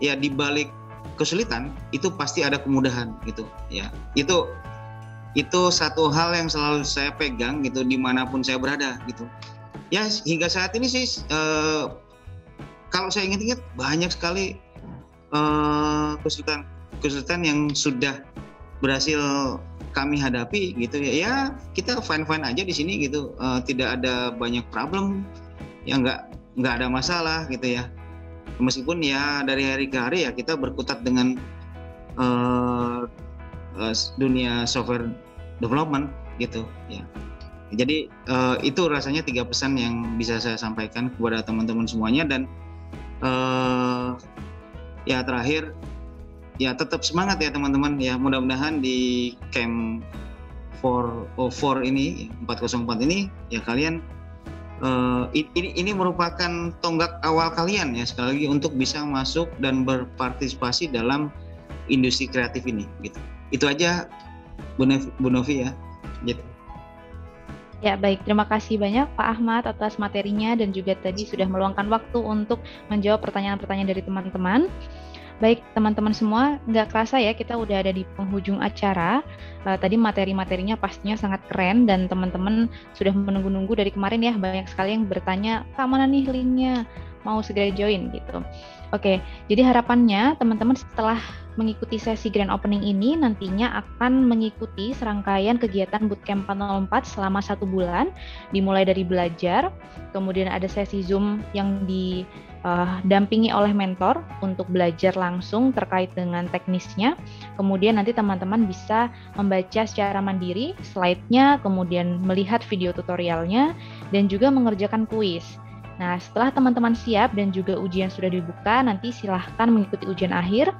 ya di balik kesulitan itu pasti ada kemudahan, gitu ya. Itu satu hal yang selalu saya pegang, gitu, dimanapun saya berada, gitu ya. Hingga saat ini sih kalau saya ingat-ingat banyak sekali kesulitan yang sudah berhasil kami hadapi, gitu ya. Ya kita fine aja di sini, gitu, tidak ada banyak problem, ya nggak ada masalah, gitu ya. Meskipun ya dari hari ke hari ya kita berkutat dengan dunia software development, gitu ya. Jadi itu rasanya 3 pesan yang bisa saya sampaikan kepada teman-teman semuanya. Dan ya terakhir, ya tetap semangat ya teman-teman ya. Mudah-mudahan di camp 404 ini, 404 ini ya kalian ini merupakan tonggak awal kalian ya, sekali lagi, untuk bisa masuk dan berpartisipasi dalam industri kreatif ini, gitu. Itu aja Bu Novi ya, gitu. Ya, baik. Terima kasih banyak Pak Ahmad atas materinya dan juga tadi sudah meluangkan waktu untuk menjawab pertanyaan-pertanyaan dari teman-teman. Baik, teman-teman semua, nggak kerasa ya kita udah ada di penghujung acara. Tadi materi-materinya pastinya sangat keren dan teman-teman sudah menunggu-nunggu dari kemarin ya. Banyak sekali yang bertanya, Kak mana nih linknya? Mau segera join gitu. Oke, jadi harapannya teman-teman setelah mengikuti sesi grand opening ini nantinya akan mengikuti serangkaian kegiatan Bootcamp 404 selama 1 bulan, dimulai dari belajar, kemudian ada sesi Zoom yang didampingi oleh mentor untuk belajar langsung terkait dengan teknisnya, kemudian nanti teman-teman bisa membaca secara mandiri slide-nya, kemudian melihat video tutorialnya, dan juga mengerjakan kuis. Nah, setelah teman-teman siap dan juga ujian sudah dibuka, nanti silahkan mengikuti ujian akhir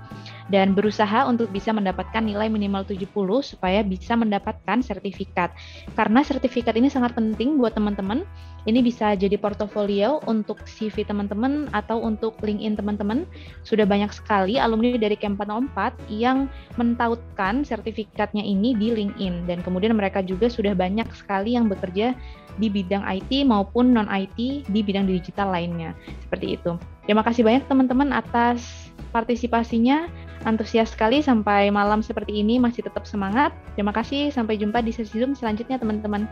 dan berusaha untuk bisa mendapatkan nilai minimal 70 supaya bisa mendapatkan sertifikat. Karena sertifikat ini sangat penting buat teman-teman. Ini bisa jadi portofolio untuk CV teman-teman atau untuk LinkedIn teman-teman. Sudah banyak sekali alumni dari Camp 404 yang mentautkan sertifikatnya ini di LinkedIn, dan kemudian mereka juga sudah banyak sekali yang bekerja di bidang IT maupun non-IT di bidang digital lainnya. Seperti itu. Terima kasih banyak teman-teman atas partisipasinya. Antusias sekali sampai malam seperti ini masih tetap semangat. Terima kasih, sampai jumpa di sesi Zoom selanjutnya teman-teman.